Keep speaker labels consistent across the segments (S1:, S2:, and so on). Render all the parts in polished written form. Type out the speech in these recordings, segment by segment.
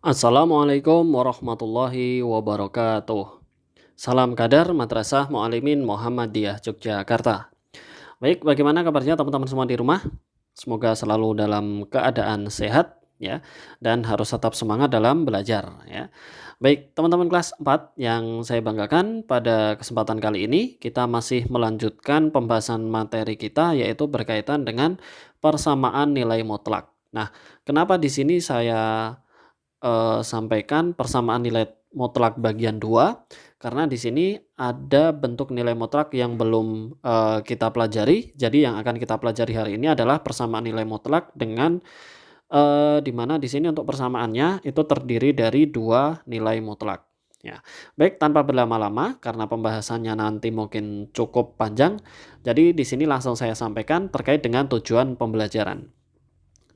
S1: Assalamualaikum warahmatullahi wabarakatuh. Salam Kadar Madrasah Mualimin Muhammadiyah Yogyakarta. Baik, bagaimana kabarnya teman-teman semua di rumah? Semoga selalu dalam keadaan sehat ya dan harus tetap semangat dalam belajar ya. Baik, teman-teman kelas 4 yang saya banggakan, pada kesempatan kali ini kita masih melanjutkan pembahasan materi kita yaitu berkaitan dengan persamaan nilai mutlak. Nah, kenapa di sini saya sampaikan persamaan nilai mutlak bagian 2 karena di sini ada bentuk nilai mutlak yang belum, kita pelajari. Jadi yang akan kita pelajari hari ini adalah persamaan nilai mutlak dengan, di mana di sini untuk persamaannya itu terdiri dari 2 nilai mutlak, ya. Baik, tanpa berlama-lama karena pembahasannya nanti mungkin cukup panjang, jadi di sini langsung saya sampaikan terkait dengan tujuan pembelajaran.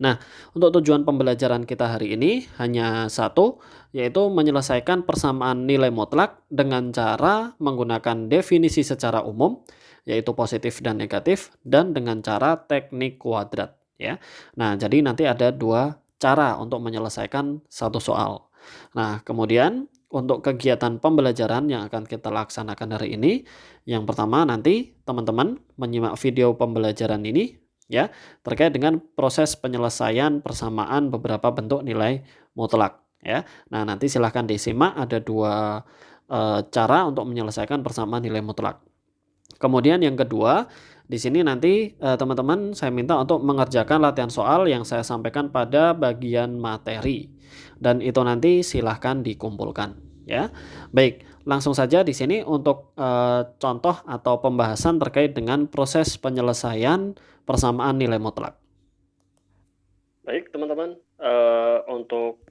S1: Nah, untuk tujuan pembelajaran kita hari ini hanya satu, yaitu menyelesaikan persamaan nilai mutlak dengan cara menggunakan definisi secara umum, yaitu positif dan negatif, dan dengan cara teknik kuadrat, ya. Nah, jadi nanti ada dua cara untuk menyelesaikan satu soal. Nah, kemudian untuk kegiatan pembelajaran yang akan kita laksanakan hari ini, yang pertama nanti teman-teman menyimak video pembelajaran ini, ya, terkait dengan proses penyelesaian persamaan beberapa bentuk nilai mutlak, ya. Nah, nanti silahkan disimak, ada dua cara untuk menyelesaikan persamaan nilai mutlak. Kemudian yang kedua, di sini nanti, teman-teman saya minta untuk mengerjakan latihan soal yang saya sampaikan pada bagian materi, dan itu nanti silahkan dikumpulkan, ya. Baik, langsung saja di sini untuk, contoh atau pembahasan terkait dengan proses penyelesaian persamaan nilai mutlak. Baik teman-teman, untuk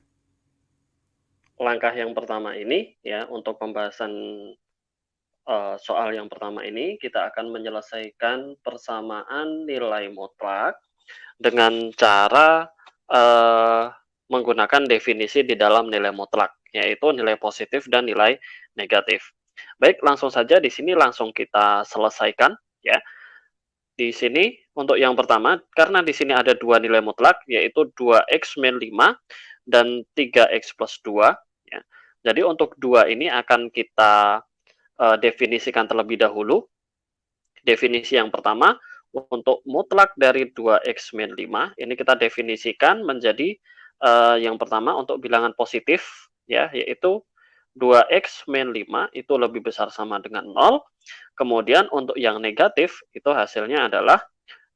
S1: langkah yang pertama ini ya, untuk pembahasan soal yang pertama ini kita akan menyelesaikan persamaan nilai mutlak dengan cara, menggunakan definisi di dalam nilai mutlak, yaitu nilai positif dan nilai negatif. Baik, langsung saja di sini langsung kita selesaikan ya. Di sini untuk yang pertama, karena di sini ada dua nilai mutlak, yaitu 2x min 5 dan 3x plus 2, ya. Jadi untuk dua ini akan kita definisikan terlebih dahulu. Definisi yang pertama, untuk mutlak dari 2x min 5, ini kita definisikan menjadi yang pertama untuk bilangan positif, ya, yaitu 2x min 5 itu lebih besar sama dengan 0. Kemudian untuk yang negatif, itu hasilnya adalah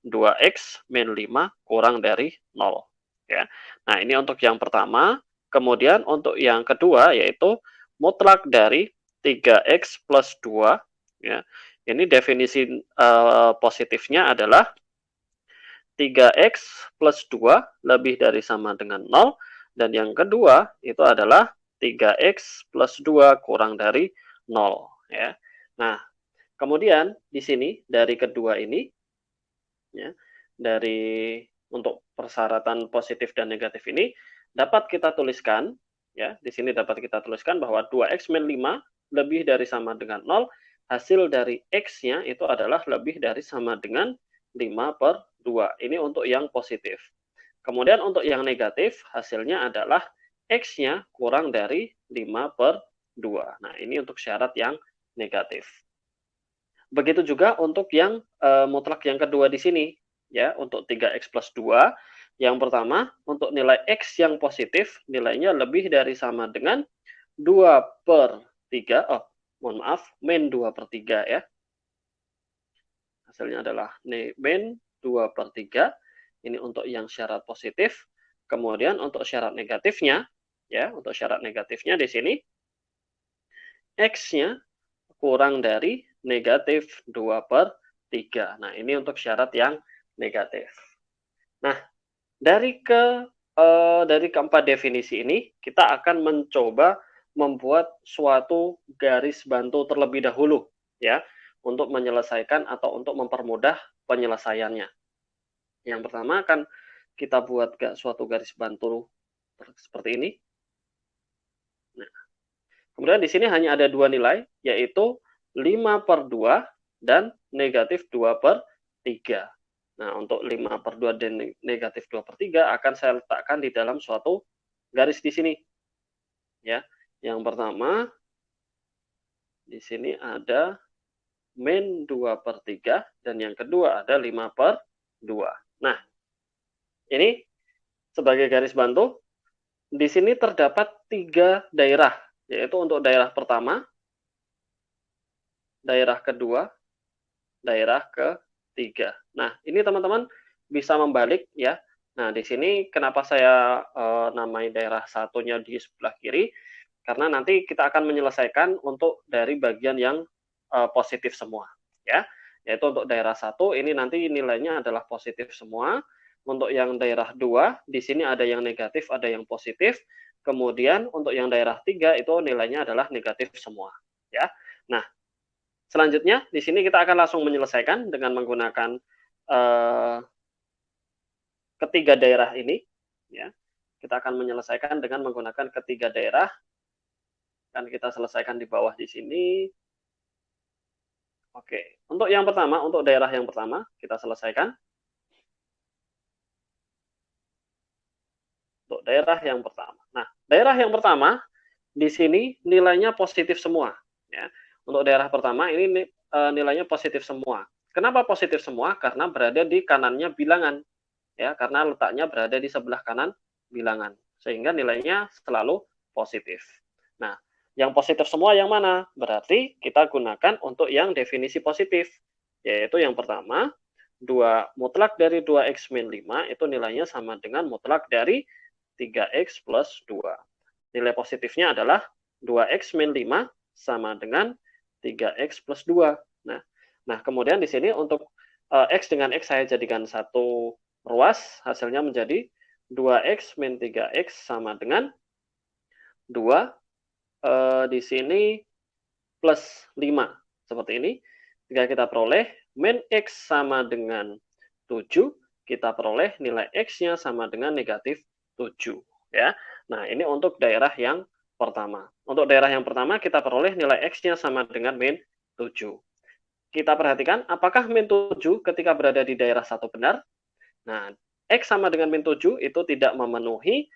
S1: 2x min 5 kurang dari 0. Ya. Nah, ini untuk yang pertama. Kemudian untuk yang kedua, yaitu mutlak dari 3x plus 2. Ya. Ini definisi positifnya adalah 3x plus 2 lebih dari sama dengan 0. Dan yang kedua, itu adalah 3x plus 2 kurang dari 0. Ya. Nah, kemudian di sini dari kedua ini, ya, dari untuk persyaratan positif dan negatif ini dapat kita tuliskan, ya, di sini dapat kita tuliskan bahwa 2x min 5 lebih dari sama dengan 0, hasil dari x-nya itu adalah lebih dari sama dengan 5/2. Ini untuk yang positif. Kemudian untuk yang negatif, hasilnya adalah x-nya kurang dari 5/2. Nah, ini untuk syarat yang negatif. Begitu juga untuk yang mutlak yang kedua di sini, ya, untuk 3x plus 2. Yang pertama, untuk nilai x yang positif, nilainya lebih dari sama dengan 2/3, mohon maaf, min 2/3 ya. Hasilnya adalah min 2/3, ini untuk yang syarat positif. Kemudian untuk syarat negatifnya, ya, untuk syarat negatifnya di sini, x-nya kurang dari negatif 2/3. Nah, ini untuk syarat yang negatif. Nah, dari keempat definisi ini, kita akan mencoba membuat suatu garis bantu terlebih dahulu, ya, untuk menyelesaikan atau untuk mempermudah penyelesaiannya. Yang pertama akan kita buat suatu garis bantu seperti ini. Nah, kemudian di sini hanya ada dua nilai, yaitu 5/2 dan negatif 2/3. Nah, untuk 5/2 dan negatif 2/3 akan saya letakkan di dalam suatu garis di sini. ya. Yang pertama di sini ada min 2/3 dan yang kedua ada 5/2. Nah, ini sebagai garis bantu, di sini terdapat 3 daerah, yaitu untuk daerah pertama, daerah kedua, daerah ketiga. Nah, ini teman-teman bisa membalik ya. Nah, di sini kenapa saya namai daerah satunya di sebelah kiri, karena nanti kita akan menyelesaikan untuk dari bagian yang positif semua ya. Yaitu untuk daerah satu ini nanti nilainya adalah positif semua. Untuk yang daerah 2 di sini ada yang negatif, ada yang positif. Kemudian untuk yang daerah 3 itu nilainya adalah negatif semua ya. Nah, selanjutnya di sini kita akan langsung menyelesaikan dengan menggunakan ketiga daerah ini ya. Kita akan menyelesaikan dengan menggunakan ketiga daerah. Kan kita selesaikan di bawah di sini. Oke, untuk yang pertama, untuk daerah yang pertama kita selesaikan. Untuk daerah yang pertama. Nah, daerah yang pertama di sini nilainya positif semua ya. Untuk daerah pertama ini nilainya positif semua. Kenapa positif semua? Karena berada di kanannya bilangan ya, karena letaknya berada di sebelah kanan bilangan. Sehingga nilainya selalu positif. Nah, yang positif semua yang mana? Berarti kita gunakan untuk yang definisi positif. Yaitu yang pertama, 2 mutlak dari 2x min 5 itu nilainya sama dengan mutlak dari 3x plus 2. Nilai positifnya adalah 2x min 5 sama dengan 3x plus 2. Nah, kemudian di sini untuk x dengan x saya jadikan satu ruas, hasilnya menjadi 2x min 3x sama dengan 2 di sini plus 5. Seperti ini. Jika kita peroleh min x sama dengan 7, kita peroleh nilai x-nya sama dengan negatif 7. Ya. Nah, ini untuk daerah yang pertama. Untuk daerah yang pertama, kita peroleh nilai x-nya sama dengan min 7. Kita perhatikan, apakah min 7 ketika berada di daerah satu benar? Nah, x sama dengan min 7 itu tidak memenuhi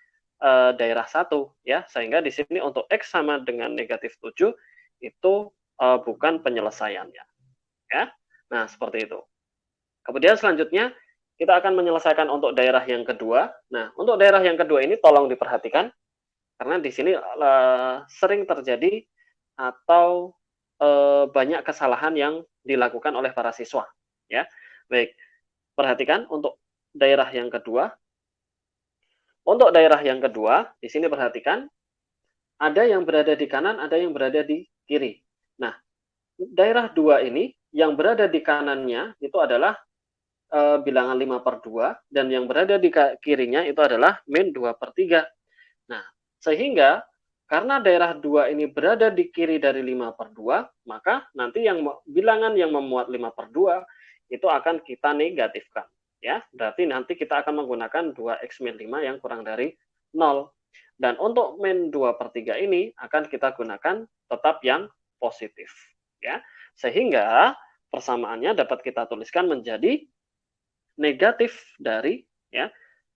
S1: daerah satu ya, sehingga di sini untuk x sama dengan negatif 7 itu bukan penyelesaiannya ya. Nah, seperti itu. Kemudian selanjutnya kita akan menyelesaikan untuk daerah yang kedua. Nah, untuk daerah yang kedua ini tolong diperhatikan karena di sini sering terjadi atau banyak kesalahan yang dilakukan oleh para siswa ya. Baik, perhatikan untuk daerah yang kedua. Untuk daerah yang kedua, di sini perhatikan, ada yang berada di kanan, ada yang berada di kiri. Nah, daerah 2 ini, yang berada di kanannya itu adalah bilangan 5/2, dan yang berada di kirinya itu adalah min 2/3. Nah, sehingga karena daerah 2 ini berada di kiri dari 5/2, maka nanti yang bilangan yang memuat 5/2 itu akan kita negatifkan. Ya, berarti nanti kita akan menggunakan 2x min 5 yang kurang dari 0. Dan untuk min 2/3 ini akan kita gunakan tetap yang positif. Ya, sehingga persamaannya dapat kita tuliskan menjadi negatif dari ya.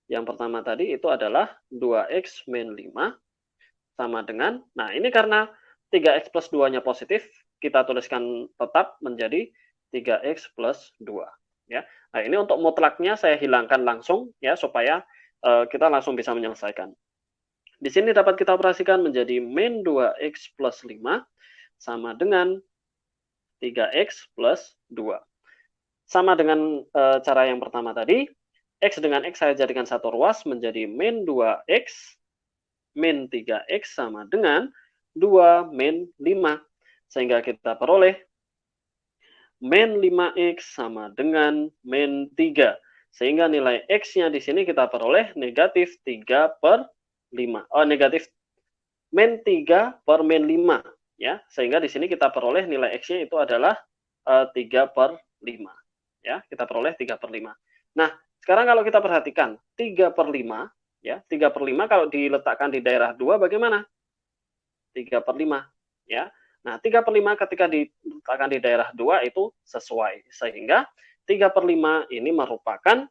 S1: Yang pertama tadi itu adalah 2x min 5 sama dengan, nah ini karena 3x plus 2-nya positif, kita tuliskan tetap menjadi 3x plus 2. Ya. Nah, ini untuk mutlaknya saya hilangkan langsung ya supaya kita langsung bisa menyelesaikan. Di sini dapat kita operasikan menjadi min 2x plus 5 sama dengan 3x plus 2. Sama dengan cara yang pertama tadi, x dengan x saya jadikan satu ruas menjadi min 2x min 3x sama dengan 2 min 5. Sehingga kita peroleh min 5x sama dengan min 3. Sehingga nilai x-nya di sini kita peroleh negatif 3/5. Oh, negatif min 3 per min 5. Ya, sehingga di sini kita peroleh nilai x-nya itu adalah 3/5. Ya, kita peroleh 3/5. Nah, sekarang kalau kita perhatikan 3/5, ya, 3/5 kalau diletakkan di daerah 2 bagaimana? 3/5, ya. Nah, 3/5 ketika diletakkan di daerah 2 itu sesuai. Sehingga 3/5 ini merupakan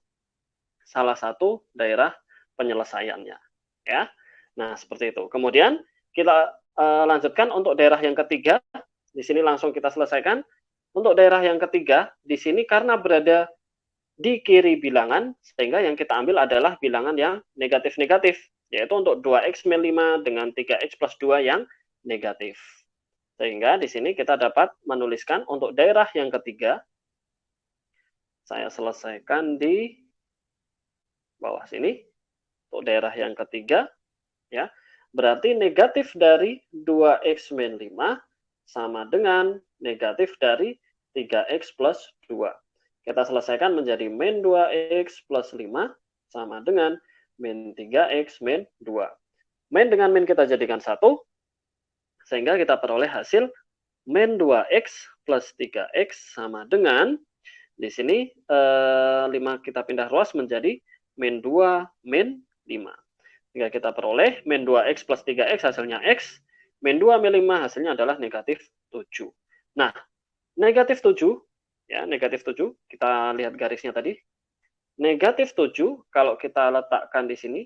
S1: salah satu daerah penyelesaiannya. Ya. Nah, seperti itu. Kemudian kita lanjutkan untuk daerah yang ketiga. Di sini langsung kita selesaikan. Untuk daerah yang ketiga, di sini karena berada di kiri bilangan, sehingga yang kita ambil adalah bilangan yang negatif-negatif, yaitu untuk 2x min 5 dengan 3x plus 2 yang negatif. Sehingga di sini kita dapat menuliskan untuk daerah yang ketiga, saya selesaikan di bawah sini, untuk daerah yang ketiga, ya, berarti negatif dari 2x min 5 sama dengan negatif dari 3x plus 2. Kita selesaikan menjadi min 2x plus 5 sama dengan min 3x min 2. Min dengan min kita jadikan 1, sehingga kita peroleh hasil min 2x plus 3x sama dengan, di sini 5 kita pindah ruas menjadi min 2 min 5. Sehingga kita peroleh min 2x plus 3x hasilnya x, min 2 min 5 hasilnya adalah negatif 7. Nah, negatif 7, ya, negatif 7, kita lihat garisnya tadi. Negatif 7, kalau kita letakkan di sini,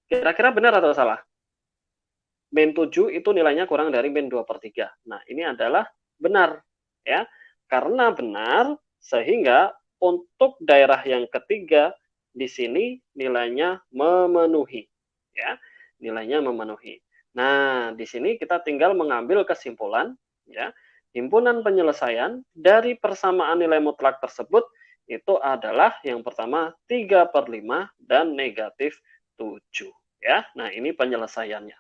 S1: kira-kira benar atau salah? Min 7 itu nilainya kurang dari min 2/3. Nah, ini adalah benar, ya. Karena benar, sehingga untuk daerah yang ketiga, di sini nilainya memenuhi, ya, nilainya memenuhi. Nah, di sini kita tinggal mengambil kesimpulan, ya, himpunan penyelesaian dari persamaan nilai mutlak tersebut itu adalah yang pertama 3/5 dan negatif 7, ya. Nah, ini penyelesaiannya.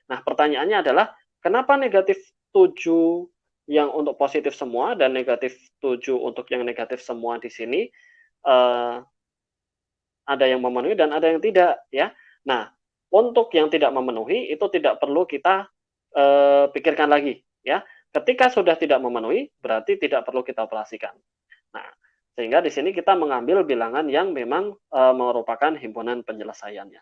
S1: Nah, pertanyaannya adalah kenapa negatif 7 yang untuk positif semua dan negatif 7 untuk yang negatif semua di sini eh, ada yang memenuhi dan ada yang tidak, ya. Nah, untuk yang tidak memenuhi itu tidak perlu kita pikirkan lagi, ya. Ketika sudah tidak memenuhi berarti tidak perlu kita operasikan. Nah, sehingga di sini kita mengambil bilangan yang memang merupakan himpunan penyelesaiannya.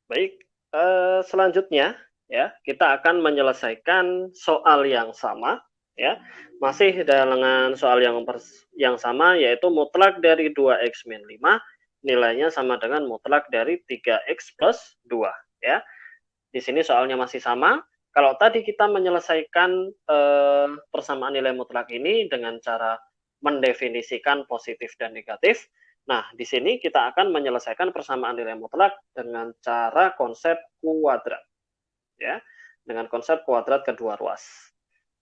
S1: Baik, selanjutnya ya kita akan menyelesaikan soal yang sama, ya. Masih dengan soal yang sama, yaitu mutlak dari 2x min 5 nilainya sama dengan mutlak dari 3x plus 2, ya. Di sini soalnya masih sama. Kalau tadi kita menyelesaikan persamaan nilai mutlak ini dengan cara mendefinisikan positif dan negatif. Nah, di sini kita akan menyelesaikan persamaan nilai mutlak dengan cara konsep kuadrat, ya, dengan konsep kuadrat kedua ruas.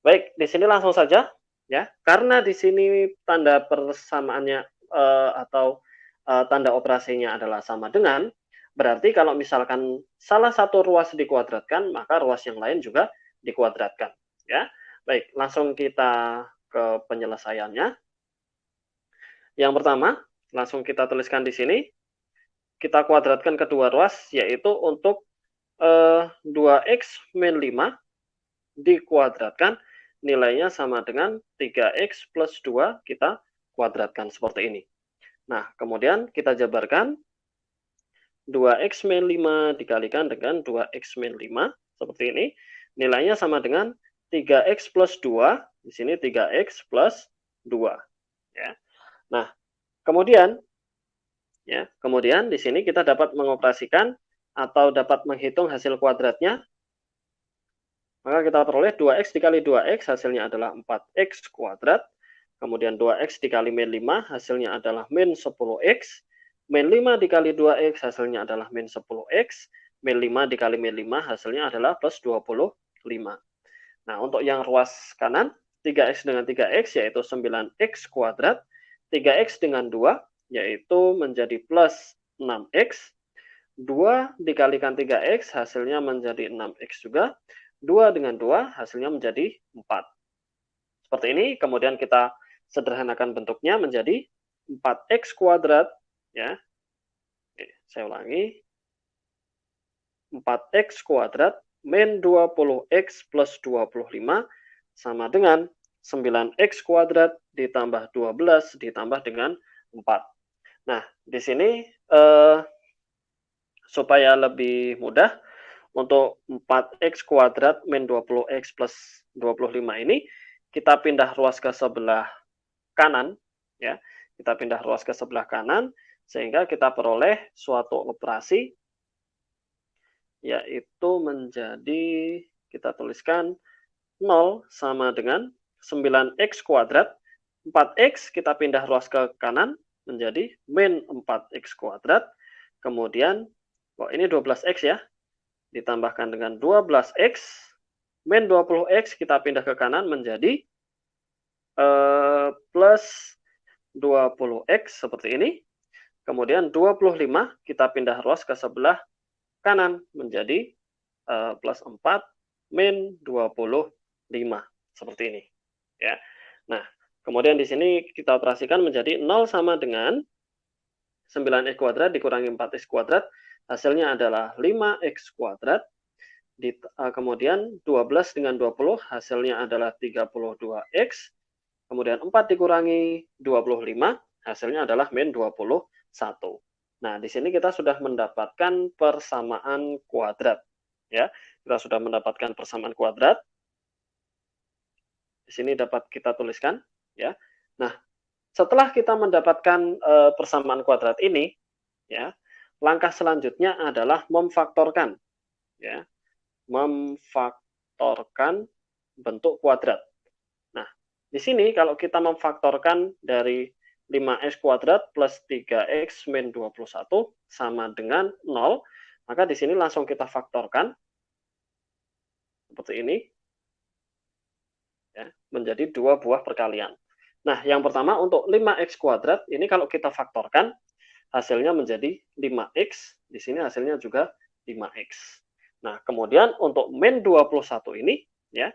S1: Baik, di sini langsung saja, ya, karena di sini tanda persamaannya atau tanda operasinya adalah sama dengan, berarti kalau misalkan salah satu ruas dikuadratkan, maka ruas yang lain juga dikuadratkan, ya. Baik, langsung kita ke penyelesaiannya. Yang pertama, langsung kita tuliskan di sini. Kita kuadratkan kedua ruas, yaitu untuk 2x min 5 dikuadratkan, nilainya sama dengan 3x plus 2 kita kuadratkan seperti ini. Nah, kemudian kita jabarkan 2x min 5 dikalikan dengan 2x min 5, seperti ini. Nilainya sama dengan 3x plus 2, di sini 3x plus 2. Ya. Nah, kemudian di sini kita dapat mengoperasikan atau dapat menghitung hasil kuadratnya. Maka kita peroleh 2x dikali 2x hasilnya adalah 4x kuadrat. Kemudian 2x dikali min 5 hasilnya adalah min 10x. Min 5 dikali 2x hasilnya adalah min 10x. Min 5 dikali min 5 hasilnya adalah plus 25. Nah, untuk yang ruas kanan, 3x dengan 3x yaitu 9x kuadrat. 3x dengan 2 yaitu menjadi plus 6x. 2 dikalikan 3x hasilnya menjadi 6x juga. 2 dengan 2 hasilnya menjadi 4. Seperti ini, kemudian kita sederhanakan bentuknya menjadi 4x kuadrat, ya. Saya ulangi. 4x kuadrat min 20x plus 25 sama dengan 9x kuadrat ditambah 12 ditambah dengan 4. Nah, di sini supaya lebih mudah, untuk 4x kuadrat min 20x plus 25 ini, kita pindah ruas ke sebelah kanan, ya. kita pindah ruas ke sebelah kanan, sehingga kita peroleh suatu operasi, yaitu menjadi, kita tuliskan 0 sama dengan 9x kuadrat, 4x kita pindah ruas ke kanan, menjadi min 4x kuadrat, kemudian, ini 12x ya, ditambahkan dengan 12x, min 20x kita pindah ke kanan menjadi plus 20x seperti ini. Kemudian 25 kita pindah ruas ke sebelah kanan menjadi plus 4 min 25 seperti ini. Ya. Nah, kemudian di sini kita operasikan menjadi 0 sama dengan 9x kuadrat dikurangi 4x kuadrat, hasilnya adalah 5x kuadrat. Kemudian 12 dengan 20 hasilnya adalah 32x. Kemudian 4 dikurangi 25 hasilnya adalah min 21. Nah, di sini kita sudah mendapatkan persamaan kuadrat. Ya, kita sudah mendapatkan persamaan kuadrat. Di sini dapat kita tuliskan. Ya. Nah, setelah kita mendapatkan persamaan kuadrat ini, ya, langkah selanjutnya adalah memfaktorkan. Ya, memfaktorkan bentuk kuadrat. Nah, di sini kalau kita memfaktorkan dari 5x kuadrat plus 3x min 21 sama dengan 0, maka di sini langsung kita faktorkan seperti ini, ya, menjadi dua buah perkalian. Nah, yang pertama untuk 5x kuadrat, ini kalau kita faktorkan, hasilnya menjadi 5x, di sini hasilnya juga 5x. Nah, kemudian untuk min 21 ini, ya,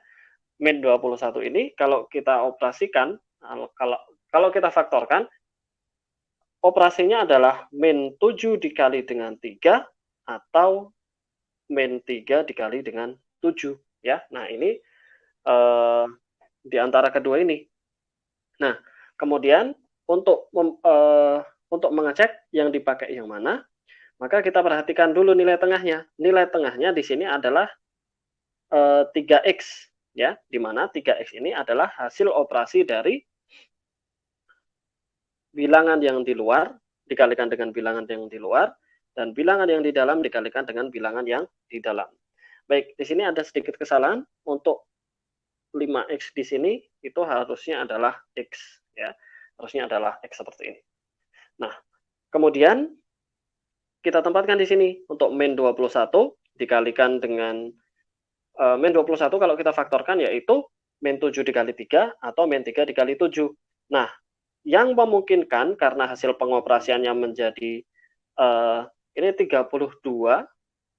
S1: min 21 ini kalau kita operasikan, kalau kita faktorkan, operasinya adalah min 7 dikali dengan 3 atau min 3 dikali dengan 7. Ya, nah ini di antara kedua ini. Nah, kemudian untuk mengecek yang dipakai yang mana, maka kita perhatikan dulu nilai tengahnya. Nilai tengahnya di sini adalah 3x. Ya, di mana 3x ini adalah hasil operasi dari bilangan yang di luar dikalikan dengan bilangan yang di luar, dan bilangan yang di dalam dikalikan dengan bilangan yang di dalam. Baik, di sini ada sedikit kesalahan. Untuk 5x di sini itu harusnya adalah x, ya. Harusnya adalah x seperti ini. Nah, kemudian kita tempatkan di sini untuk min 21 dikalikan dengan min 21 kalau kita faktorkan yaitu min 7 dikali 3 atau min 3 dikali 7. Nah, yang memungkinkan karena hasil pengoperasiannya menjadi ini 32,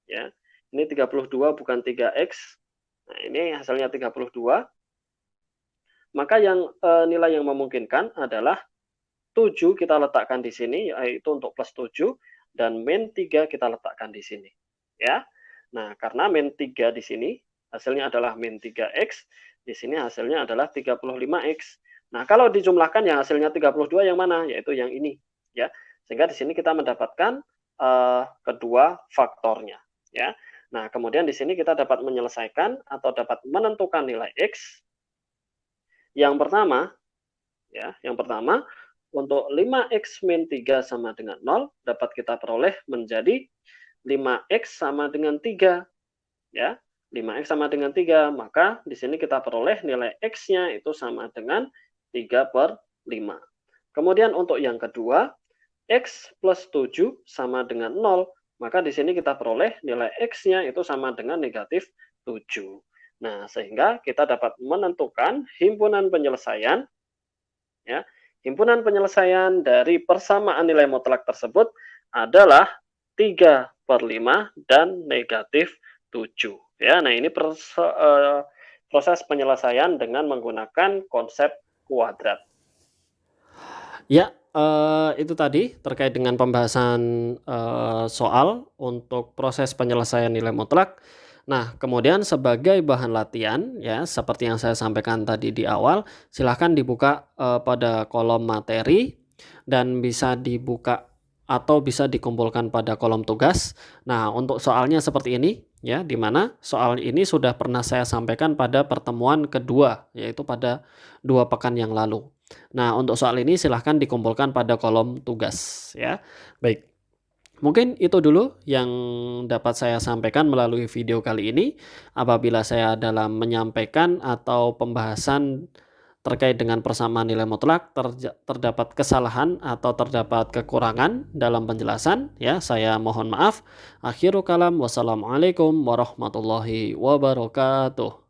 S1: ya. Ini 32 bukan 3x. Nah, ini hasilnya 32. Maka yang nilai yang memungkinkan adalah 7 kita letakkan di sini, yaitu untuk plus 7, dan min 3 kita letakkan di sini. Ya. Nah, karena min 3 di sini hasilnya adalah min 3x, di sini hasilnya adalah 35x. Nah, kalau dijumlahkan yang hasilnya 32 yang mana? Yaitu yang ini, ya. Sehingga di sini kita mendapatkan kedua faktornya, ya. Nah, kemudian di sini kita dapat menyelesaikan atau dapat menentukan nilai x. Yang pertama, ya, untuk 5x min 3 sama dengan 0 dapat kita peroleh menjadi 5x sama dengan 3, ya. 5x sama dengan 3, maka di sini kita peroleh nilai x-nya itu sama dengan 3/5. Kemudian untuk yang kedua, x plus 7 sama dengan 0, maka di sini kita peroleh nilai x-nya itu sama dengan negatif 7. Nah, sehingga kita dapat menentukan himpunan penyelesaian, ya. Himpunan penyelesaian dari persamaan nilai mutlak tersebut adalah 3/5 dan negatif 7. Ya, nah ini proses penyelesaian dengan menggunakan konsep kuadrat. Ya, itu tadi terkait dengan pembahasan soal untuk proses penyelesaian nilai mutlak. Nah, kemudian sebagai bahan latihan, ya, seperti yang saya sampaikan tadi di awal, silahkan dibuka pada kolom materi dan bisa dibuka atau bisa dikumpulkan pada kolom tugas. Nah, untuk soalnya seperti ini, ya, di mana soal ini sudah pernah saya sampaikan pada pertemuan kedua, yaitu pada 2 pekan yang lalu. Nah, untuk soal ini silahkan dikumpulkan pada kolom tugas ya. Baik. Mungkin itu dulu yang dapat saya sampaikan melalui video kali ini. Apabila saya dalam menyampaikan atau pembahasan terkait dengan persamaan nilai mutlak terdapat kesalahan atau terdapat kekurangan dalam penjelasan, ya saya mohon maaf. Akhiru kalam, wassalamualaikum warahmatullahi wabarakatuh.